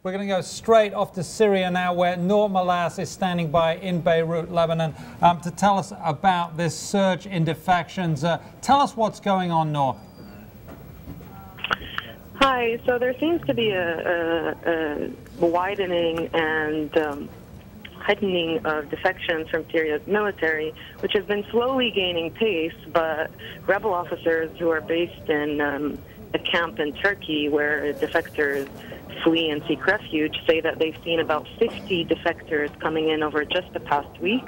We're going to go straight off to Syria now, where Nour Malas is standing by in Beirut, Lebanon, to tell us about this surge in defections. Tell us what's going on, Nour. Hi. So there seems to be a widening and heightening of defections from Syria's military, which has been slowly gaining pace, but rebel officers who are based in a camp in Turkey where defectors flee and seek refuge say that they've seen about 50 defectors coming in over just the past week,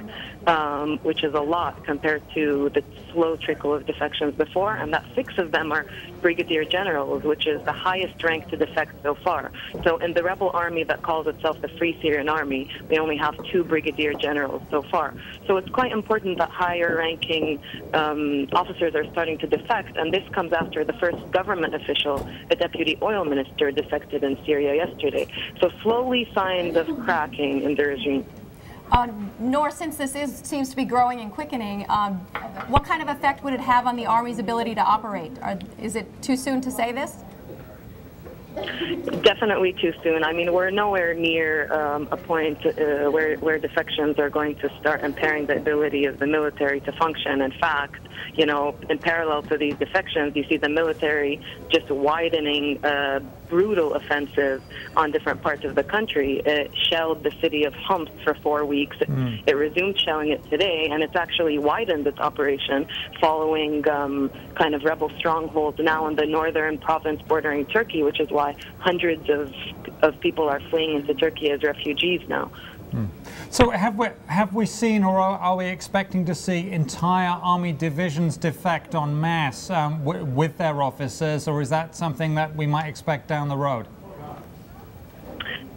which is a lot compared to the slow trickle of defections before, and that 6 of them are brigadier-generals, which is the highest rank to defect so far. So in the rebel army that calls itself the Free Syrian Army, we only have 2 brigadier-generals so far. So it's quite important that higher-ranking officers are starting to defect, and this comes after the first government official, a deputy oil minister, defected in Syria yesterday. So slowly signs of cracking in the regime. Nour, since this seems to be growing and quickening, what kind of effect would it have on the Army's ability to operate? Is it too soon to say this? Definitely too soon. I mean, we're nowhere near a point where defections are going to start impairing the ability of the military to function. In fact, you know, in parallel to these defections, you see the military just widening a brutal offensive on different parts of the country. It shelled the city of Homs for 4 weeks. It resumed shelling it today, and it's actually widened its operation following kind of rebel strongholds now in the northern province bordering Turkey, which is why hundreds of people are fleeing into Turkey as refugees now. So have we seen, or are we expecting to see, entire army divisions defect en masse with their officers, or is that something that we might expect down the road?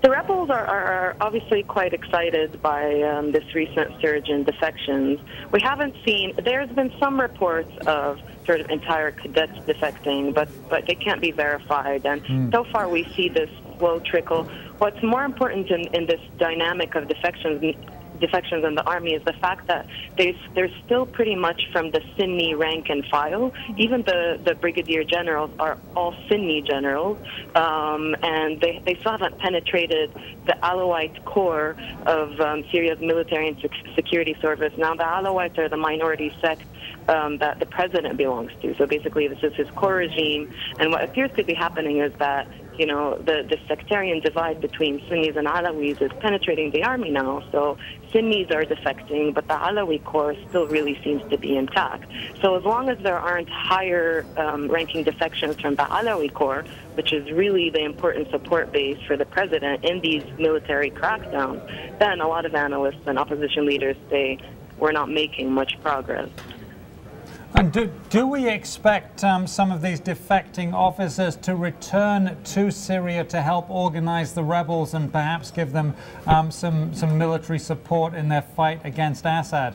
The rebels are obviously quite excited by this recent surge in defections. We haven't seen, there's been some reports of sort of entire cadets defecting, but they can't be verified. And so far we see this slow trickle. What's more important in this dynamic of defections in the army is the fact that they're still pretty much from the Sunni rank and file. Even the brigadier generals are all Sunni generals, and they still haven't penetrated the Alawite core of Syria's military and security service. Now, the Alawites are the minority sect that the president belongs to. So basically, this is his core regime, and what appears to be happening is that, you know, the sectarian divide between Sunnis and Alawis is penetrating the army now. So Sunnis are defecting, but the Alawi core still really seems to be intact. So as long as there aren't higher ranking defections from the Alawi core, which is really the important support base for the president in these military crackdowns, then a lot of analysts and opposition leaders say we're not making much progress. And do we expect some of these defecting officers to return to Syria to help organize the rebels and perhaps give them some military support in their fight against Assad?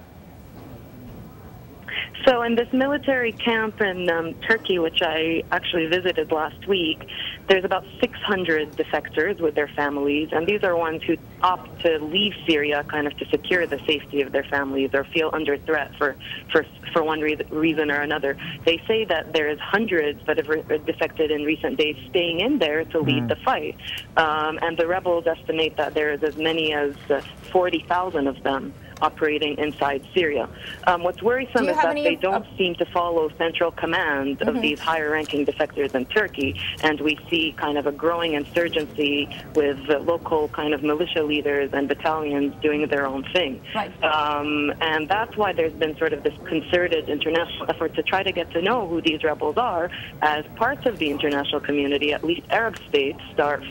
So in this military camp in Turkey, which I actually visited last week, there's about 600 defectors with their families, and these are ones who opt to leave Syria kind of to secure the safety of their families or feel under threat for one reason or another. They say that there's hundreds that have defected in recent days staying in there to lead the fight, and the rebels estimate that there is as many as 40,000 of them operating inside Syria. What's worrisome is that they don't seem to follow central command of these higher-ranking defectors in Turkey, and we see kind of a growing insurgency with local kind of militia leaders and battalions doing their own thing. Right. And that's why there's been sort of this concerted international effort to try to get to know who these rebels are, as parts of the international community, at least Arab states, start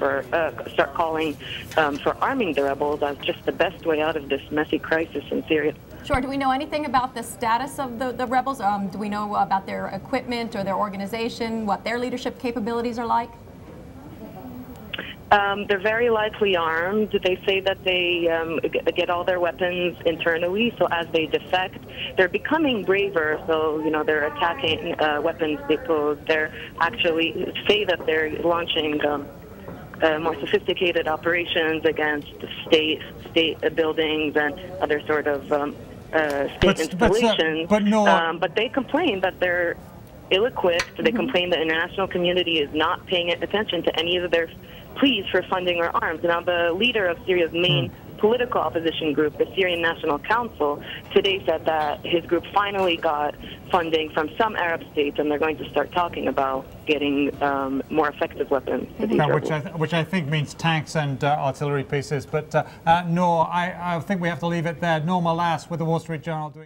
calling for arming the rebels as just the best way out of this messy crisis in Syria. Sure. Do we know anything about the status of the rebels? Do we know about their equipment or their organization, what their leadership capabilities are like? They're very likely armed. They say that they get all their weapons internally, so as they defect, they're becoming braver. So, you know, they're attacking weapons depots. They're actually say that they're launching more sophisticated operations against state buildings and other sort of state installations. But they complain that they're ill-equipped. They complain the international community is not paying attention to any of their pleas for funding or arms. Now, the leader of Syria's main political opposition group, the Syrian National Council, today said that his group finally got funding from some Arab states, and they're going to start talking about getting more effective weapons for these rebels. Which I think means tanks and artillery pieces. But Nour, I think we have to leave it there. Nour Malas with the Wall Street Journal doing